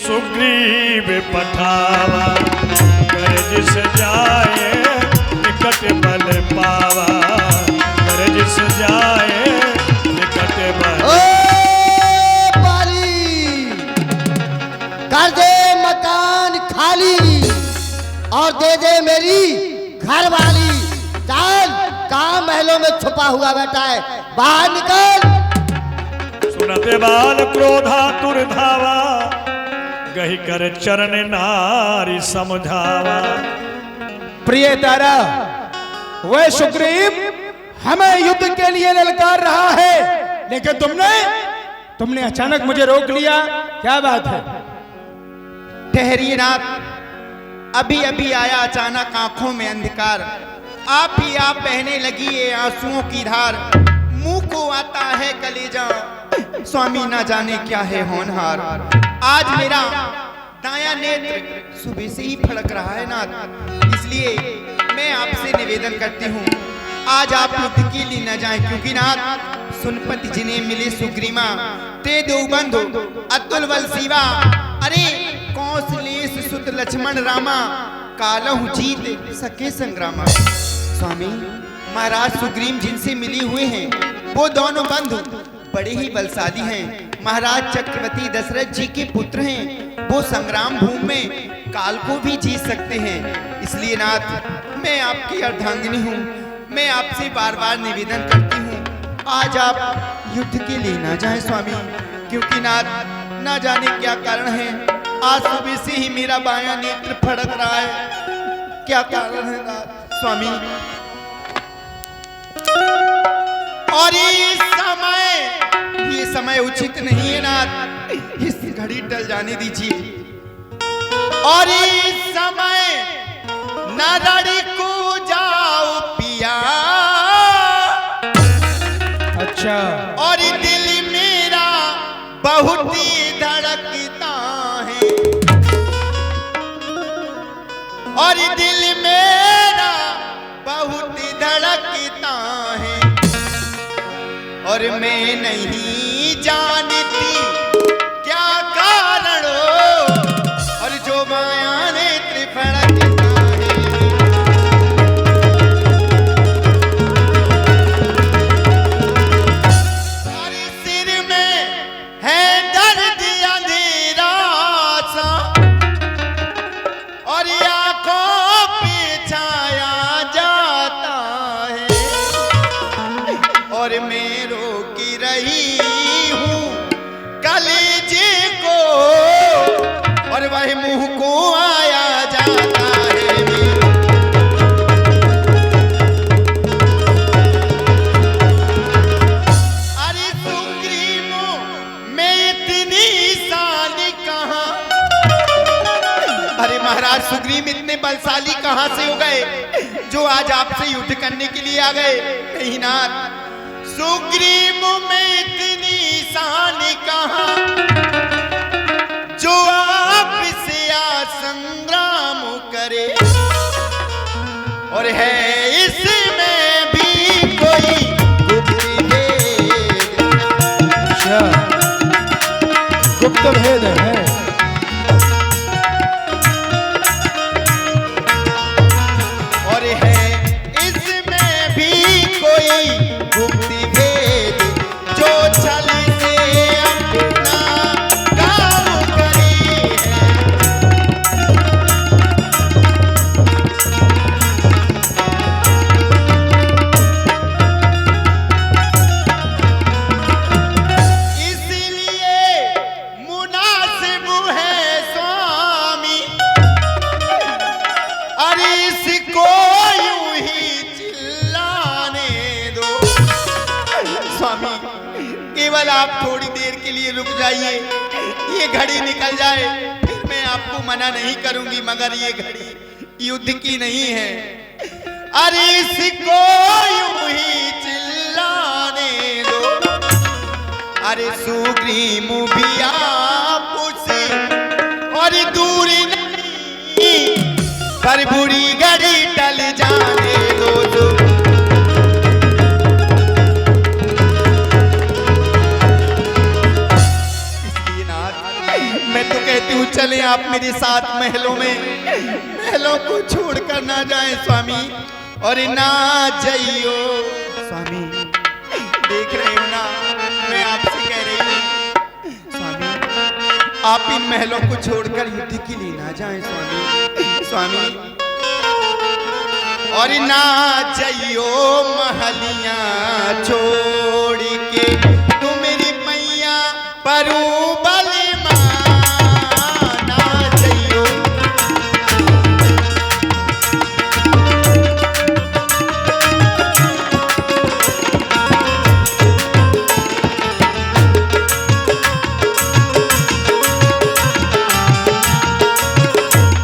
सुग्रीव पठावा कर जिस जाए निकट बल पावा कर जिस जाए निकट बल। कर दे मकान खाली और दे दे मेरी घर वाली। चल कहाँ महलों में छुपा हुआ बैठा है, बाहर निकल। सुनते बाल क्रोधा दुर्धावा गही कर चरण नारी समझावा। प्रिय तारा, वह सुग्रीव हमें युद्ध के लिए ललकार रहा है, लेकिन तुमने अचानक मुझे रोक लिया, क्या बात है? ठहरिए नाथ, अभी अभी आया अचानक आंखों में अंधकार। आप ही आप बहने लगी ये आंसुओं की धार। मुंह को आता है कलेजा, स्वामी ना जाने क्या है होनहार। आज मेरा दाया नेत्र सुबह से ही फड़क रहा है नाथ, इसलिए मैं आपसे निवेदन करती हूँ आज आप युद्ध के लिए न जाएं, क्योंकि नाथ सुनपति जिन्हें मिले सुग्रीमा ते दो बंधु अतुल बल सीवा। अरे कौशलेश सुत लक्ष्मण रामा कालहु जीत सके संग्रामा। स्वामी महाराज सुग्रीव जिनसे मिले हुए हैं वो दोनों बंधु बड़े ही बलशाली हैं। महाराज चक्रवर्ती दशरथ जी के पुत्र हैं, वो संग्राम भूमि में काल को भी जीत सकते हैं। इसलिए नाथ मैं आपकी अर्धांगिनी हूँ, मैं आपसे बार बार निवेदन करती हूँ आज आप युद्ध के लिए ना जाएं स्वामी, क्योंकि नाथ ना जाने क्या कारण है आज सुबह से ही मेरा बायां नेत्र फड़क रहा है। क्या कारण है नाथ स्वामी? और ये समय उचित नहीं है नाथ, इस घड़ी टल जाने दीजिए। और इस समय नाराड़ी को जाओ पिया। अच्छा। और दिल मेरा बहुत ही धड़कता है, और दिल मेरा बहुत धड़कता है, और मैं नहीं जानती क्या कारण हो, और जो माया नेत्र फड़कता है। और सिर में है दर्द अंधेरा सा, और आंखों पे छाया जाता है, और मैं रोकी रही हूँ कलेजे को, और वह मुंह को आया जाता है। अरे सुग्रीव मैं इतनी शाली कहाँ, अरे महाराज सुग्रीव इतने बलशाली कहाँ से हो गए जो आज आपसे युद्ध करने के लिए आ गए? नहीं नाथ, सुग्रीव में इतनी शान कहाँ जो आपसे संग्राम करे, और है इसमें भी कोई गुप्त भेद। अच्छा, गुप्त भेद है। और है इसमें भी कोई गुप्त भेद जो छल से अपना काम करे है। इसलिए मुनासिब है स्वामी, अरे इसको यूं ही चिल्लाने दो। स्वामी केवल आप थोड़ी देर के लिए रुक जाइए, ये घड़ी निकल जाए फिर मैं आपको मना नहीं करूंगी, मगर ये घड़ी युद्ध की नहीं है। अरे इसको यूं ही चिल्लाने दो। अरे सुग्रीव भी आप उसे और दूरी नहीं, पर बुरी घड़ी टल जाने दो। इसलिए नाथ मैं तो कहती हूँ चले आप मेरे साथ महलों में, महलों को छोड़कर ना जाएं स्वामी, और ना जाइयो स्वामी। देख रहे हो ना, मैं आपसे कह रही हूँ स्वामी, आप इन महलों को छोड़कर युद्ध के लिए ना जाएं स्वामी, स्वामी। और ना जाइयो महलियां छोड़ के, तू मेरी मैया परू बली मां, ना जाइयो।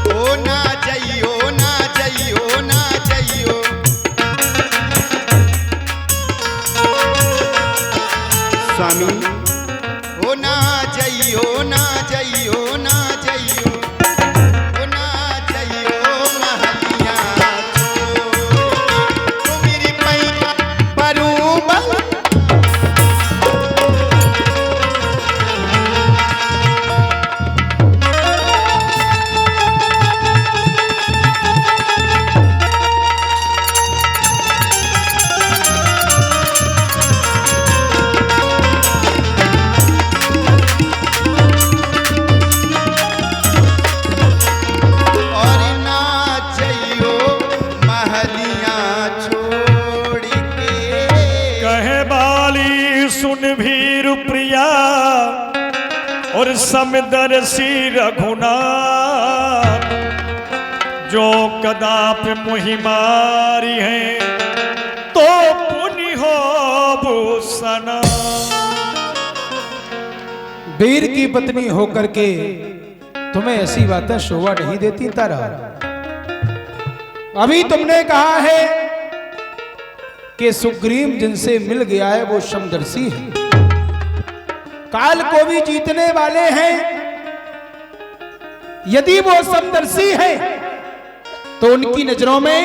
ओ ना जाइयो, ना जाइयो, ना जाइयो। स्वामी ओ ना जाइयो, ना जाइयो, ना जाइयो, ओ ना जाइयो महलियां छोड़ के, तू मेरी मैया परू बल। और ना जाइयो महलियां छोड़ के। कहे बाली सुन भीर प्रिया और समदर्शी रघुनाथ, जो कदाप मुहि मारी है तो पुनि हो भूषण। वीर की पत्नी होकर के तुम्हें ऐसी बातें शोभा नहीं देती तारा। अभी तुमने कहा है कि सुग्रीव जिनसे मिल गया है वो समदर्शी है, काल को भी जीतने वाले हैं। यदि वो समदर्शी है तो उनकी नजरों में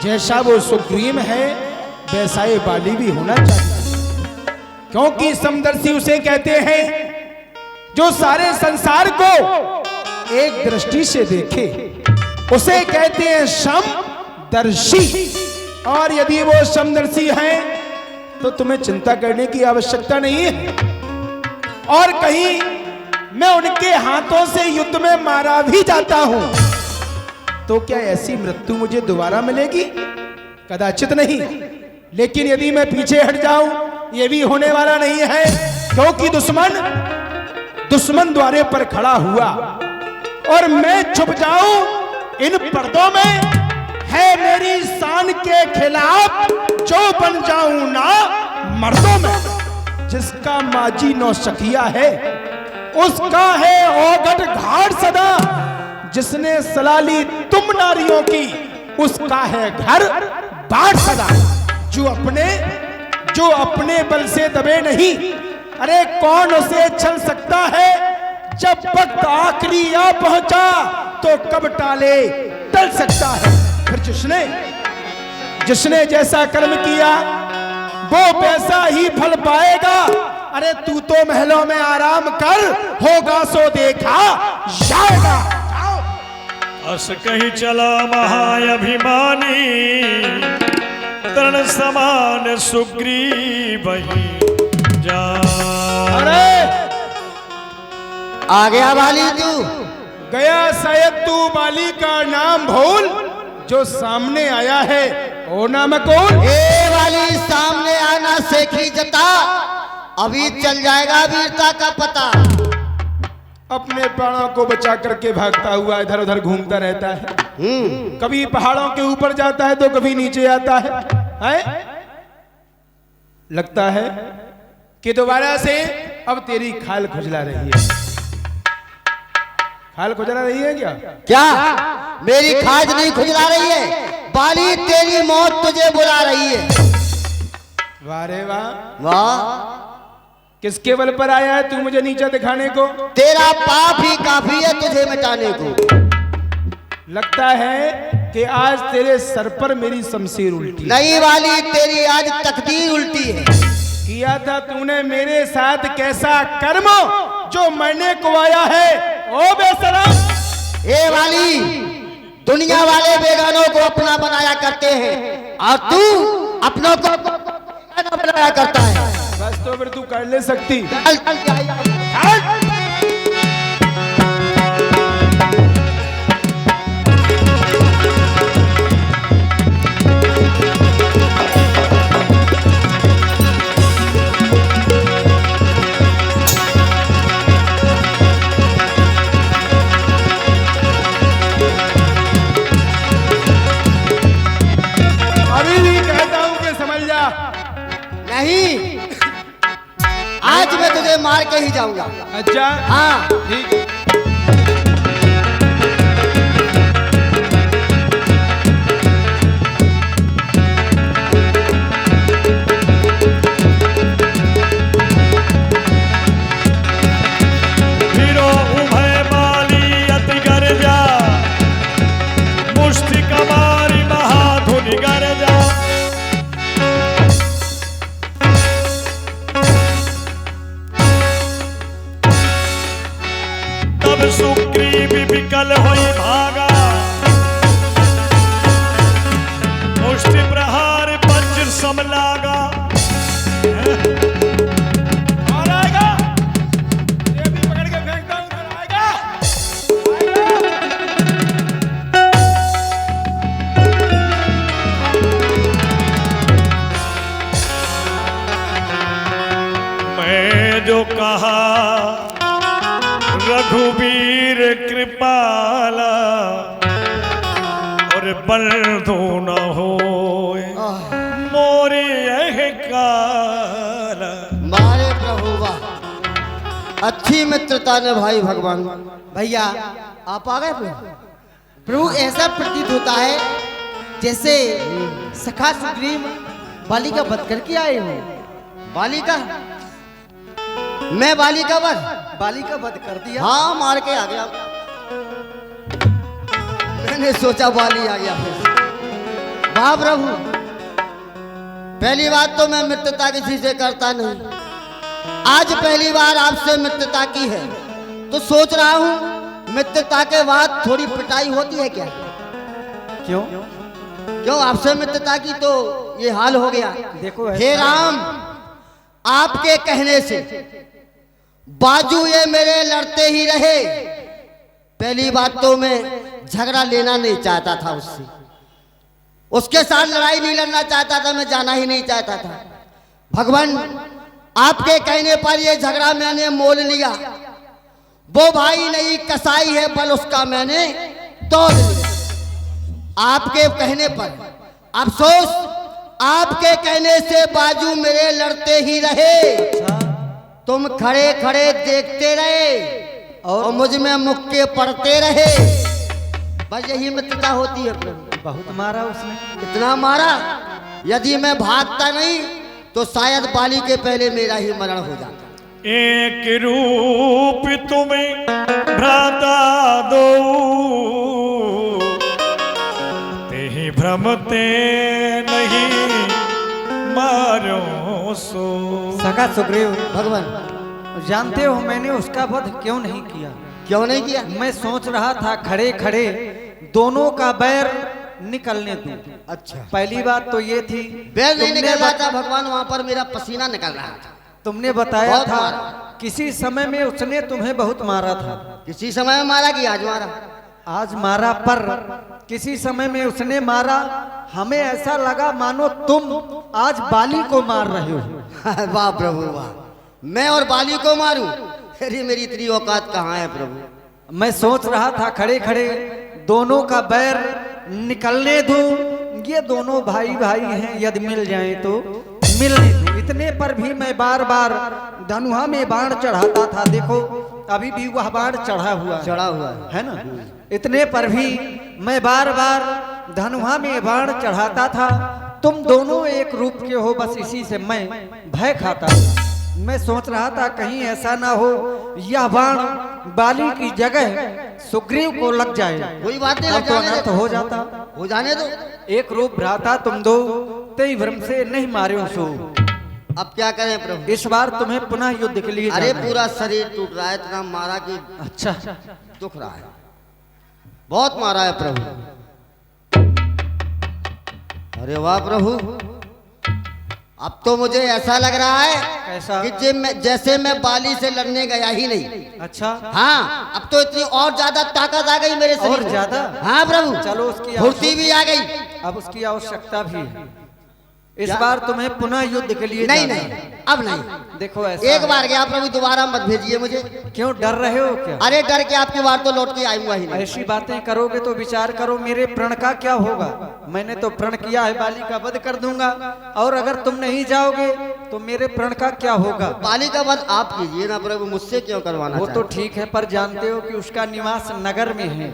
जैसा वो सुग्रीव है वैसा ये बाली भी होना चाहिए, क्योंकि समदर्शी उसे कहते हैं जो सारे संसार को एक दृष्टि से देखे, उसे कहते हैं समदर्शी। और यदि वो समदर्शी हैं तो तुम्हें चिंता करने की आवश्यकता नहीं है। और कहीं मैं उनके हाथों से युद्ध में मारा भी जाता हूं तो क्या ऐसी मृत्यु मुझे दोबारा मिलेगी? कदाचित नहीं। लेकिन यदि मैं पीछे हट जाऊं, यह भी होने वाला नहीं है, क्योंकि दुश्मन द्वारे पर खड़ा हुआ और मैं छुप जाऊं इन पर्दों में, है मेरी शान के खिलाफ जो बन जाऊं ना मर्दों में। जिसका माजी नौशकिया है उसका है औगट घाट सदा, जिसने सलाली तुम नारियों की उसका है घर बाट सदा। जो अपने बल से दबे नहीं, अरे कौन उसे छल सकता है? जब वक्त आखिरी आ पहुंचा तो कब टाले टल सकता है। फिर जिसने जैसा कर्म किया वो वैसा ही फल पाएगा। अरे तू तो महलों में आराम कर, होगा सो देखा जाएगा। अस कही चला महाअभिमानी, तरण समान सुग्रीव ही जा। अरे आ गया बाली तू? गया शायद तू बाली का नाम भूल, जो सामने आया है ओ नाम कौन? ए वाली सामने आना सेखी जता, अभी चल जाएगा वीरता का पता। अपने प्राणों को बचा करके भागता हुआ इधर उधर घूमता रहता है। कभी पहाड़ों के ऊपर जाता है तो कभी नीचे आता है? लगता है कि दोबारा से अब तेरी खाल खुजला रही है। खाल खुजला रही है क्या? क्या मेरी खाज नहीं खुजला रही है? बाली तेरी मौत तुझे बुला रही है। वाह रे वाह, वाह, किसके बल पर आया है तू मुझे नीचा दिखाने को? तेरा पाप ही काफी है तुझे मिटाने को। लगता है कि आज तेरे सर पर मेरी शमशीर उल्टी। नहीं वाली, तेरी आज तकदीर उल्टी है। किया था तूने मेरे साथ कैसा कर्म जो मरने को आया है? दुनिया वाले बेगानों को अपना बनाया करते हैं और तू अपनों को बेगाना बनाया करता है। बस तो फिर तू कर ले सकती। चल चल के आई। अभी भी कहता हूँ कि समझ जा। नहीं, आज मैं तुझे मार के ही जाऊंगा। अच्छा हाँ, ठीक है। फिरो उभय बाली अति गर्जा, मुष्टि कमारी महाधुनि गर्जा। तब सुग्रीव विकल होई भागा, मुष्टि प्रहार वज्र सम लागा। और आएगा, ये भी पकड़ के फेंकता हूँ, उधर आएगा, मैं जो कहा रघुवीर कृपाला, और बंधु न हो मोरे यह काला। मारे प्रभु वाह, अच्छी मित्रता ने भाई भगवान। भैया आप आ गए प्रभु। प्रभु ऐसा प्रतीत होता है जैसे सखा सुग्रीव बाली का वध करके आए हो। बाली का? मैं बाली का वध कर दिया। हाँ, मार के आ गया। मैंने सोचा बाली आ गया फिर। वाह प्रभु, पहली बात तो मैं मित्रता किसी से करता नहीं, आज पहली बार आपसे मित्रता की है, तो सोच रहा हूँ मित्रता के बाद थोड़ी पिटाई होती है क्या? क्यों आपसे मित्रता की तो ये हाल हो गया। देखो हे राम, आपके कहने से बाजू ये मेरे लड़ते ही रहे। पहली बात तो मैं झगड़ा लेना नहीं चाहता था उससे, उसके साथ लड़ाई नहीं लड़ना चाहता था, मैं जाना ही नहीं चाहता था। भगवान आपके कहने पर ये झगड़ा मैंने मोल लिया। वो भाई नहीं कसाई है, बल उसका मैंने तोड़ लिया। आपके कहने पर अफसोस, आपके कहने से बाजू मेरे लड़ते ही रहे। तुम खड़े खड़े देखते रहे और मुझ में मुक्के पड़ते रहे। बस यही मित्रता होती है प्रभु। बहुत मारा उसने। इतना मारा, यदि मैं भागता नहीं तो शायद बाली के पहले मेरा ही मरण हो जाता। एक रूप तुम्हें भ्राता दो, तेहि भ्रमते नहीं मारो सो। सखा सुग्रीव, भगवान जानते हो मैंने उसका वध क्यों नहीं किया? क्यों नहीं किया? मैं सोच रहा था खड़े खड़े दोनों का बैर निकलने दूं। अच्छा, पहली बात तो ये थी, बैल नहीं तुमने निकल रहा बत- था भगवान, वहां पर मेरा पसीना निकल रहा था। तुमने बताया बहुत था मारा। किसी समय में उसने तुम्हें बहुत मारा था। किसी समय में मारा कि आज मारा? आज मारा, पर किसी समय में उसने मारा, हमें ऐसा लगा मानो तुम आज बाली को मार रहे हो। वाह प्रभु वाह, मैं और बाली को मारूं? अरे मेरी इतनी औकात कहाँ है प्रभु। मैं सोच रहा था खड़े खड़े दोनों का बैर निकलने दूं, ये दोनों भाई भाई हैं, यदि मिल जाएं तो मिलने दूं। इतने पर भी मैं बार बार धनुहा में बाण चढ़ाता था। देखो अभी भी वह बाण चढ़ा हुआ है ना। इतने पर भी मैं बार बार धनुहा में बाण चढ़ाता था। तुम दोनों एक रूप के हो, बस इसी से मैं भय खाता था। मैं सोच रहा था कहीं ऐसा ना हो यह बाण बाली की जगह सुग्रीव को लग जाए, कोई बात नहीं, तब लग तो जाने अनर्थ दो। हो जाता। हो जाने दो। एक रूप भ्राता तुम दो, तेई भ्रम से नहीं मारे सो। अब क्या करें प्रभु? इस बार तुम्हें पुनः युद्ध के लिए अरे जाना है। पूरा शरीर टूट रहा है, इतना मारा कि अच्छा, दुख रहा है, बहुत मारा है प्रभु। अरे वाह प्रभु, अब तो मुझे ऐसा लग रहा है कैसा? कि जैसे मैं बाली से लड़ने गया ही नहीं। अच्छा, हाँ, अब तो इतनी और ज्यादा ताकत आ गई मेरे शरीर और में। ज्यादा? हाँ प्रभु, चलो उसकी फुर्ती भी आ गई। अब उसकी आवश्यकता भी है। इस बार तुम्हें पुनः युद्ध के लिए नहीं जाना नहीं, है। अब नहीं। देखो ऐसा एक है। बार गया प्रभु, दोबारा मत भेजिए मुझे। क्यों डर रहे हो क्या? अरे डर के आपकी बार तो लौट के आऊंगा ही नहीं। ऐसी बातें करोगे तो विचार करो मेरे प्रण का क्या होगा। मैंने तो प्रण किया है बाली का वध कर दूंगा, और अगर तुम नहीं जाओगे तो मेरे प्रण का क्या होगा? बाली का वध आप कीजिए ना प्रभु, मुझसे क्यों करवाना? वो तो ठीक है, पर जानते हो कि उसका निवास नगर में है।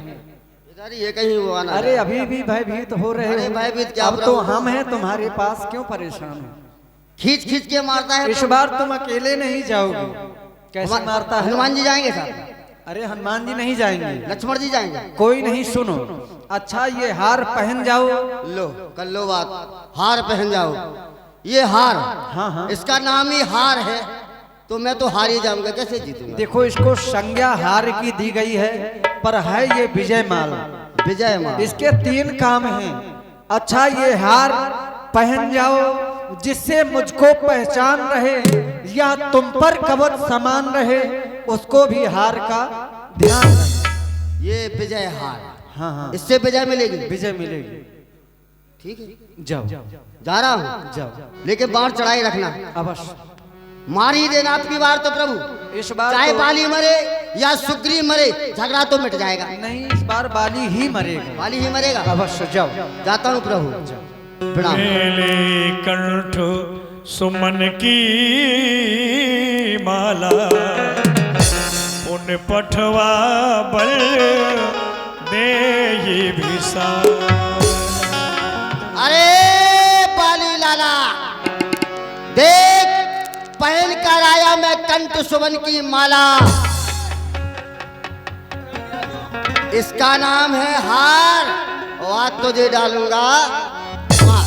अरे ये कहीं हुआ ना। अरे अभी भी भयभीत हो रहे अरे हो। भयभीत क्या अब तो प्रभु? हम हैं तुम्हारे पास, क्यों परेशान हो? खींच खींच के मारता है इस प्रभु। बार तुम अकेले नहीं जाओगे। कैसे मारता है? हनुमान जी जाएंगे साहब? अरे हनुमान जी नहीं जाएंगे, लक्ष्मण जी जाएंगे। कोई नहीं। सुनो, अच्छा ये हार पहन जाओ। लो कर लो बात, हार पहन जाओ। ये हार, हाँ हाँ, इसका नाम ही हार है, तो मैं तो हार ही जाऊंगा, कैसे जीतूंगा? देखो इसको संज्ञा हार की दी गई है, पर है ये विजय माल। विजय माल, इसके 3 काम हैं। अच्छा ये हार पहन जाओ, जिससे मुझको पहचान रहे या तुम पर कवच समान रहे, उसको भी हार का ध्यान रहे। ये विजय हार। हाँ हाँ, इससे विजय मिलेगी। विजय मिलेगी। ठीक है, जाओ जा रहा हूँ। जाओ, लेकिन बाढ़ चढ़ाई रखना, अवश्य मार ही देना आपकी बार तो प्रभु। इस बार चाहे तो- बाली मरे या सुग्रीव मरे, झगड़ा तो मिट जाएगा। नहीं, इस बार बाली ही मरेगा। बाली ही मरेगा। अवश्य जाओ। जाता हूँ प्रभु, प्रणाम। मेले कंठ सुमन की माला, उन पठवा बल दे भिसा। अरे बाली लाला, देख पहन कर आया मैं कंठ सुमन की माला। इसका नाम है हार, और आज तुझे डालूंगा मार।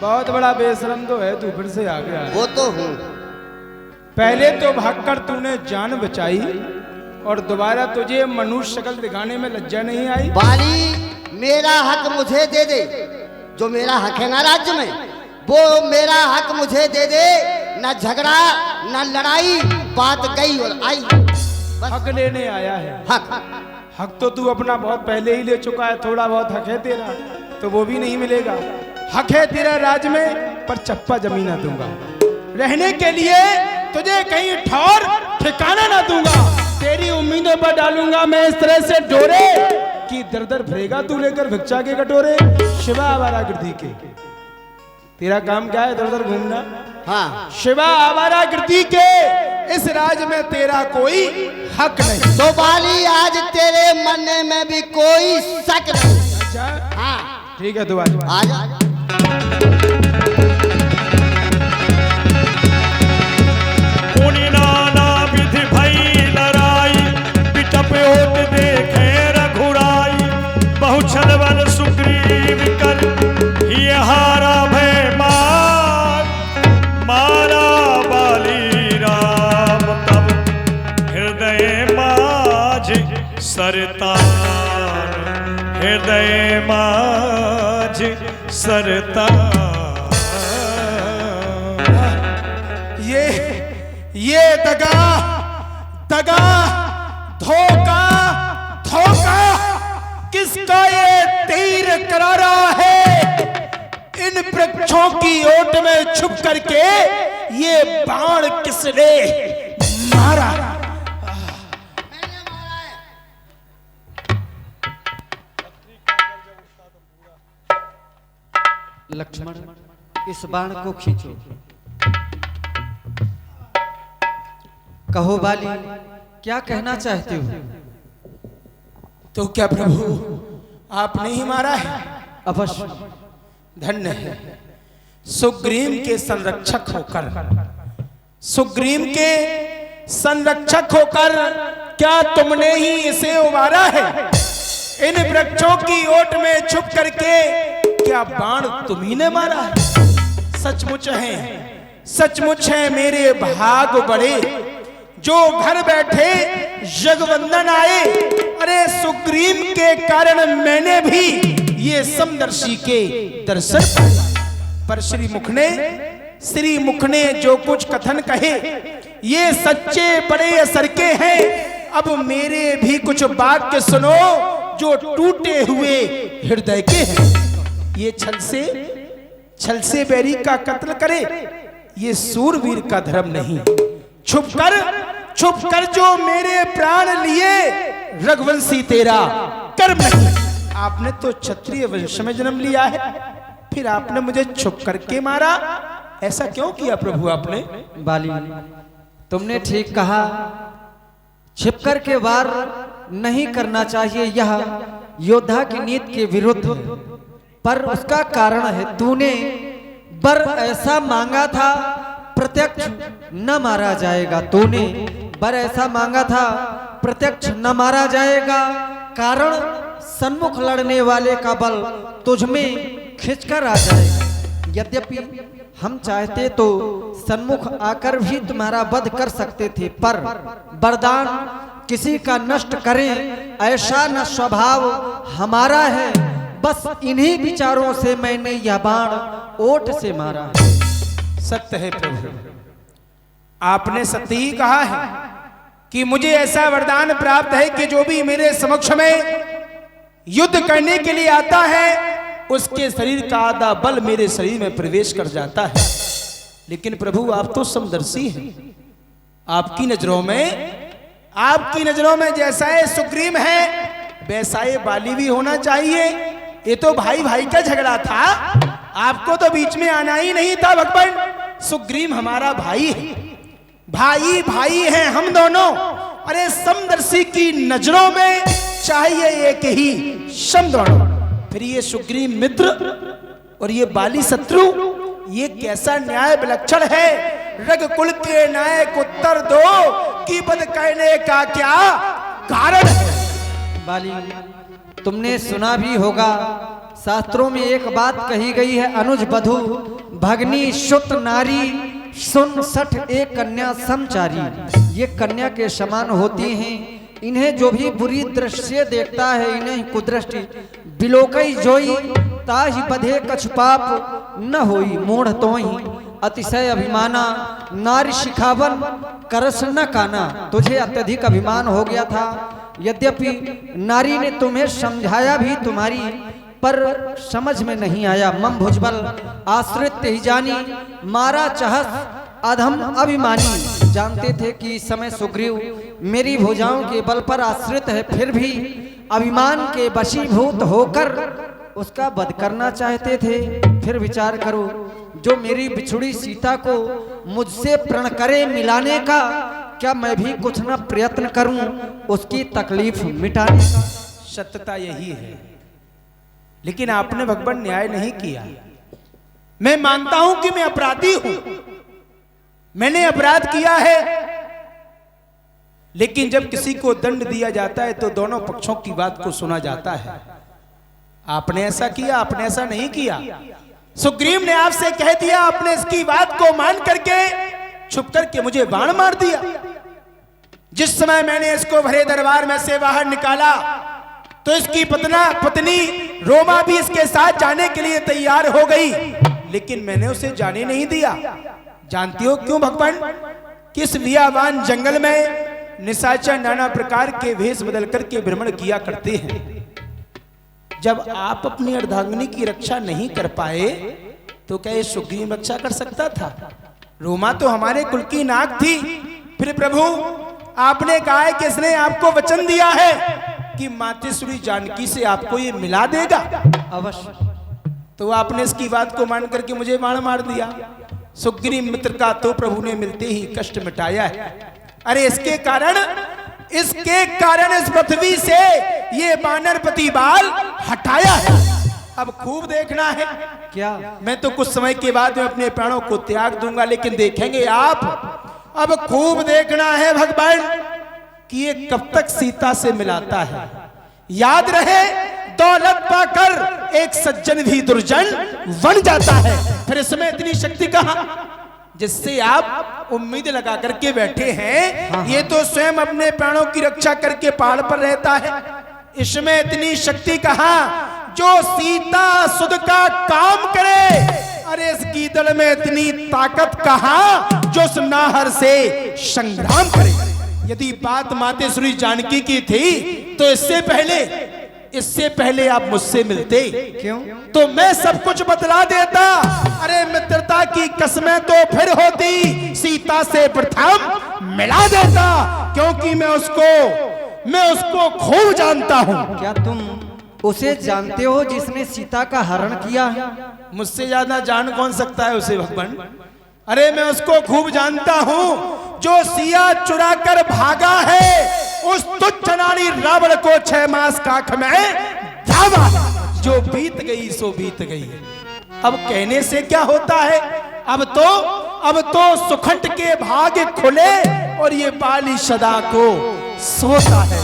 बहुत बड़ा बेशरम तो है तू, फिर से आ गया। वो तो हूँ। पहले तो भागकर तूने जान बचाई, और दोबारा तुझे मनुष्य शक्ल दिखाने में लज्जा नहीं आई? बाली मेरा हक मुझे दे दे, जो मेरा हक है ना राज्य में, वो मेरा हक मुझे दे दे। ना झगड़ा ना लड़ाई, बात गई और आई। बस हक लेने आया है। हक। हक तो तू अपना बहुत पहले ही ले चुका है, थोड़ा बहुत हक है तेरा, तो वो भी नहीं मिलेगा। हक है तेरा राज में, पर चप्पा जमीन ना दूंगा। रहने के लिए तुझे कहीं ठौर ठिकाना ना दूंगा। तेरी उम्मीदों पर डालूंगा मैं इस तरह से डोरे कि दर दर फिरेगा तू लेकर भिक्षा के कटोरे। शिवा आवारागृति के, तेरा काम क्या है? दर दर घूमना। हाँ, शिवा आवारागृति के इस राज में तेरा कोई हक नहीं। तो बाली आज तेरे मरने में भी कोई शक नहीं। अच्छा हाँ, ठीक है, तू आ जा। आज उनी नाना विधि भई लड़ाई, बिटप होत देखे रघुराई। बहु छलवल सुग्रीव कर, ये हारा भय मार। मारा बाली राम तब, हृदय माझ सरतार। हृदय माझ सरतार। ये दगा दगा धोखा धोखा किसका ये तीर करा रहा है? इन वृक्षों की ओट में छुप करके ये बाण किसने मारा? लक्ष्मण, इस बाण को खींचो। कहो बाली, क्या कहना चाहते हो? तो क्या प्रभु आपने ही मारा है? अवश्य। धन्य है सुग्रीव के संरक्षक होकर, सुग्रीव के संरक्षक होकर क्या तुमने ही इसे उबारा है? इन वृक्षों की ओट में छुप करके क्या बाण तुम्ही ने मारा है? सचमुच है मेरे भाग बड़े, जो घर बैठे जगवंदन आए। अरे सुग्रीव के कारण मैंने भी ये समदर्शी के दर्शन पाए। पर श्री मुख ने जो कुछ कथन कहे ये सच्चे बड़े असर के हैं। अब मेरे भी कुछ वाक्य सुनो जो टूटे हुए हृदय के हैं। ये छल से बैरी का कत्ल करे ये सूरवीर का धर्म नहीं। छुप कर जो मेरे प्राण लिए रघुवंशी तेरा कर्म नहीं। आपने तो क्षत्रिय वंश में जन्म लिया है, फिर आपने मुझे छुप करके मारा, ऐसा क्यों किया प्रभु आपने? बाली, तुमने ठीक कहा, छिपकर के वार नहीं करना चाहिए, यह योद्धा की नीति के विरुद्ध। पर उसका कारण है तूने वर ऐसा मांगा था प्रत्यक्ष न मारा जाएगा। तूने वर ऐसा मांगा था प्रत्यक्ष न मारा जाएगा, कारण सन्मुख लड़ने वाले का बल तुझ में खिंचकर आ जाएगा। यद्यपि हम चाहते तो सन्मुख आकर भी तुम्हारा वध कर सकते थे, पर वरदान किसी का नष्ट करें ऐसा न स्वभाव हमारा है। बस इन्हीं विचारों से मैंने यह बाण ओट से मारा। सत्य है प्रभु, आपने सत्य ही कहा है कि मुझे ऐसा वरदान प्राप्त है कि जो भी मेरे समक्ष में युद्ध करने के लिए आता है उसके शरीर का आधा बल मेरे शरीर में प्रवेश कर जाता है। लेकिन प्रभु आप तो समदर्शी हैं, आपकी नजरों में जैसा ये सुग्रीव है वैसा ये बाली भी होना चाहिए। ये तो भाई भाई का झगड़ा था, आपको तो बीच में आना ही नहीं था भगवान। सुग्रीव हमारा भाई है, भाई हैं हम दोनों। अरे समदर्शी की नजरों में चाहिए एक ही शम दोनों। फिर ये सुग्रीव मित्र और ये बाली शत्रु, ये कैसा न्याय विलक्षण है। रघुकुल के नायक उत्तर दो कि वध करने का क्या कारण है। बाली, तुमने सुना भी होगा, शास्त्रों में एक बात कही गई है, अनुज बधु भगनी सुत नारी सुन सठ एक कन्या समचारी। ये कन्या के समान होती हैं, इन्हें जो भी बुरी दृष्टि देखता है इन्हें कुदृष्टि बिलोकई जोई ताहि बधे कछ पाप न होई। मूढ़ तो ही अतिशय अभिमाना नारी शिखावन करस न काना। तुझे अत्यधिक अभिमान हो गया था, यद्यपि नारी ने तुम्हें समझाया भी तुम्हारी, पर समझ में नहीं आया। मम भुजबल आश्रित ही जानी मारा चहस अधम अभिमानी। जानते थे कि इस समय सुग्रीव मेरी भुजाओं के बल पर आश्रित है, फिर भी अभिमान के वशीभूत होकर उसका वध करना चाहते थे। फिर विचार करो, जो मेरी बिछुड़ी सीता को मुझसे प्रण करे मिलाने का, क्या मैं भी कुछ न प्रयत्न करूं उसकी तकलीफ मिटाने का? सत्यता यही है, लेकिन आपने भगवान न्याय नहीं किया। मैं मानता हूं कि मैं अपराधी हूं, मैंने अपराध किया है, लेकिन जब किसी को दंड दिया जाता है तो दोनों पक्षों की बात को सुना जाता है। आपने ऐसा किया, आपने ऐसा नहीं किया। सुग्रीव ने आपसे कह दिया, आपने इसकी बात को मान करके छुप करके मुझे बाण मार दिया। जिस समय मैंने इसको भरे दरबार में से बाहर निकाला तो इसकी पत्नी रोमा भी इसके साथ जाने के लिए तैयार हो गई, लेकिन मैंने उसे जाने नहीं दिया। जानती हो क्यों भगवान? किस बियाबान जंगल में निशाचर नाना प्रकार के वेश बदल करके भ्रमण किया करते हैं। जब आप अपनी अर्धांगिनी की रक्षा नहीं कर पाए तो क्या ये सुग्रीव रक्षा कर सकता था? रोमा तो हमारे कुल की नाक थी। फिर प्रभु आपने कहा है कि इसने आपको वचन दिया है कि मातेश्वरी जानकी से आपको ये मिला देगा। अवश्य। तो आपने इसकी बात को मान करके मुझे बाण मार दिया। सुग्रीव मित्र का तो प्रभु ने मिलते ही कष्ट मिटाया है। अरे इसके कारण इस पृथ्वी से ये वानरपति बाल हटाया है। अब खूब देखना है। क्या? मैं तो कुछ समय के बाद में अपने प्राणों को त्याग दूंगा, लेकिन देखेंगे आप। अब खूब देखना है भगवान कि ये कब तक सीता से मिलाता है। याद रहे, दौलत पाकर एक सज्जन भी दुर्जन बन जाता है। फिर इसमें इतनी शक्ति कहां जिससे आप उम्मीद लगा करके बैठे हैं। हाँ। ये तो स्वयं अपने प्राणों की रक्षा करके पहाड़ पर रहता है। इसमें इतनी शक्ति कहां जो सीता सुध का काम करे। अरे इस गीदड़ में इतनी ताकत कहां जो उस नाहर से संग्राम करे। यदि बात मातेश्वरी जानकी की थी तो इससे पहले आप मुझसे मिलते क्यों? तो मैं सब कुछ बतला देता। अरे मित्रता की कसमें तो फिर होती, सीता से प्रथम मिला देता, क्योंकि मैं उसको खूब जानता हूं। क्या तुम उसे जानते हो जिसने सीता का हरण किया है? मुझसे ज्यादा जान कौन सकता है उसे भगवान? अरे मैं उसको खूब जानता हूं जो सिया चुरा कर भागा है। उस तुच्छ नारी रावण को 6 मास काख में धावा। जो बीत गई सो बीत गई। अब कहने से क्या होता है? अब तो सुखंड के भाग्य खुले और ये बाली सदा को सोता है।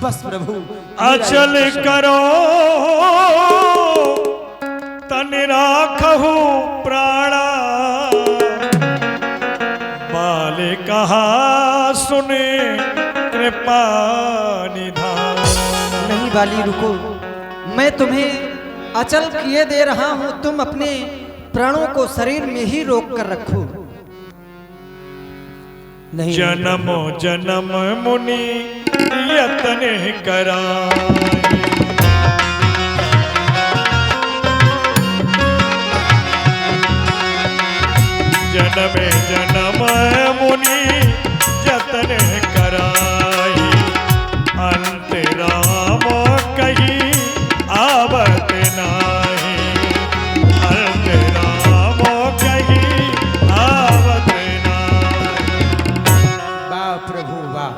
बस प्रभु अचल करो तन राखहु प्राणा, बाल कहा सुने कृपा निधान। नहीं बाली रुको, मैं तुम्हें अचल किए दे रहा हूं, तुम अपने प्राणों को शरीर में ही रोक कर रखो। नहीं, जन्मो जन्म मुनि यतन कराए, जन्मे जन्म मुनि यतन कराई, अंत राम कही आवत नाही, अंत राम कही आवत नाही। वाह प्रभु वाह।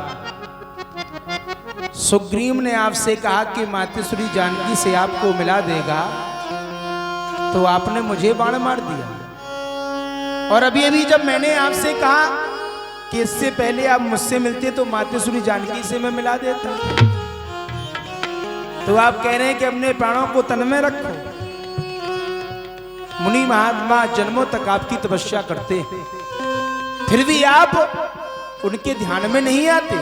सुग्रीव ने आपसे कहा कि मातेश्वरी जानकी से आपको मिला देगा, तो आपने मुझे बाण मार दिया। और अभी जब मैंने आपसे कहा कि इससे पहले आप मुझसे मिलते तो मातेश्वरी जानकी से मैं मिला देता, तो आप कह रहे हैं कि अपने प्राणों को तन में रखो। मुनि महात्मा जन्मों तक आपकी तपस्या करते हैं, फिर भी आप उनके ध्यान में नहीं आते।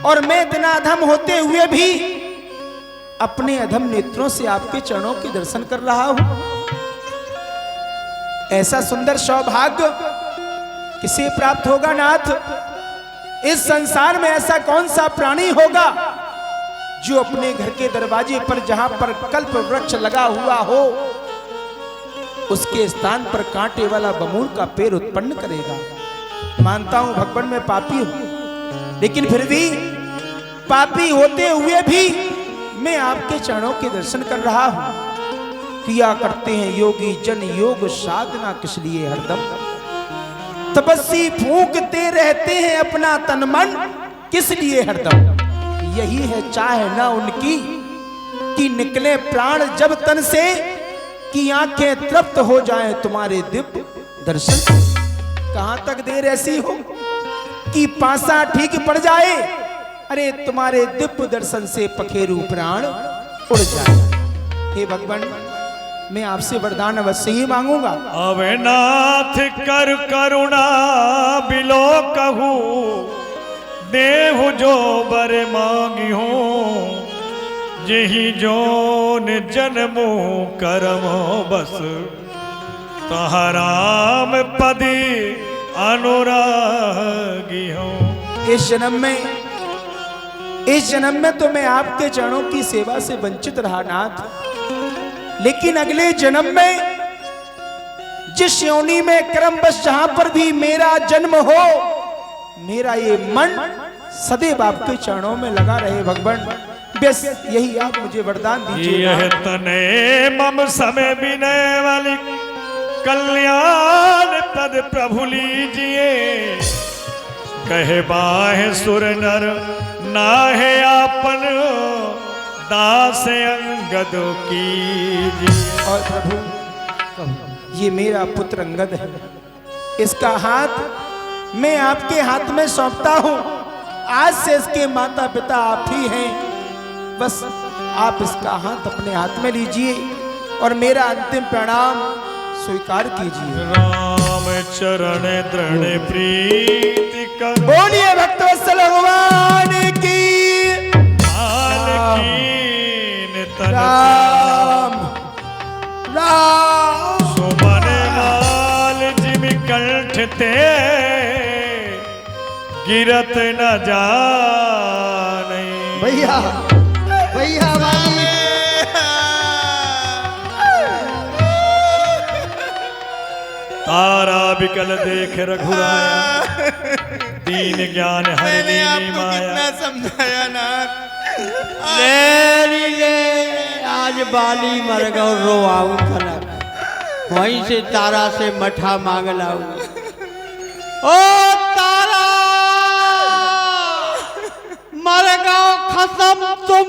और मैं इतना अधम होते हुए भी अपने अधम नेत्रों से आपके चरणों के दर्शन कर रहा हूं। ऐसा सुंदर सौभाग्य किसे प्राप्त होगा नाथ? इस संसार में ऐसा कौन सा प्राणी होगा जो अपने घर के दरवाजे पर जहां पर कल्प वृक्ष लगा हुआ हो उसके स्थान पर कांटे वाला बमूल का पेड़ उत्पन्न करेगा? मानता हूं भगवान मैं पापी हूं, लेकिन फिर भी पापी होते हुए भी मैं आपके चरणों के दर्शन कर रहा हूं। किया करते हैं योगी जन योग साधना किस लिए हरदम, तपस्वी फूंकते रहते हैं अपना तन मन किस लिए हरदम। यही है चाह ना उनकी कि निकले प्राण जब तन से, कि आंखें तृप्त हो जाएं तुम्हारे दिव्य दर्शन। कहां तक देर ऐसी हो कि पासा ठीक पड़ जाए, अरे तुम्हारे दिव्य दर्शन से पखेरु प्राण उड़ जाए। हे भगवान मैं आपसे वरदान अवश्य ही मांगूंगा। अवे नाथ कर करुणा बिलो कहू, देहु जो बर मांगी हो, यही जोन जन्मो करमो बस, तहराम पदी अनुरागी हो। इस जन्म में तो मैं आपके चरणों की सेवा से वंचित रहा नाथ, लेकिन अगले जन्म में जिस योनि में क्रमवश जहां पर भी मेरा जन्म हो, मेरा ये मन सदैव आपके चरणों में लगा रहे भगवान। बस यही आप मुझे वरदान दीजिए। यह तने मम समय विनय वाली कल्याण पद प्रभु लीजिए, कहे बाहे सुर नर नाहे आपन दास अंगद कीजिए। और प्रभु ये मेरा पुत्र अंगद है, इसका हाथ मैं आपके हाथ में सौंपता हूं। आज से इसके माता पिता आप ही हैं, बस आप इसका हाथ अपने हाथ में लीजिए और मेरा अंतिम प्रणाम स्वीकार कीजिए। राम चरण दृढ़ प्रीति कर, बोलिए भक्तवत्सल भगवान की। मालकीन तन राम ते गिरत न जाने। भैया भैया वाली तारा बिकल देख रघुराया, दीन ज्ञान हर मैंने लीनी आपको माया। कितना समझाया नाथ। आज बाली मर गौ रो आऊं फलक, वहीं से तारा से मठा मांग लाऊं। ओ तारा मर गौ खसम तुम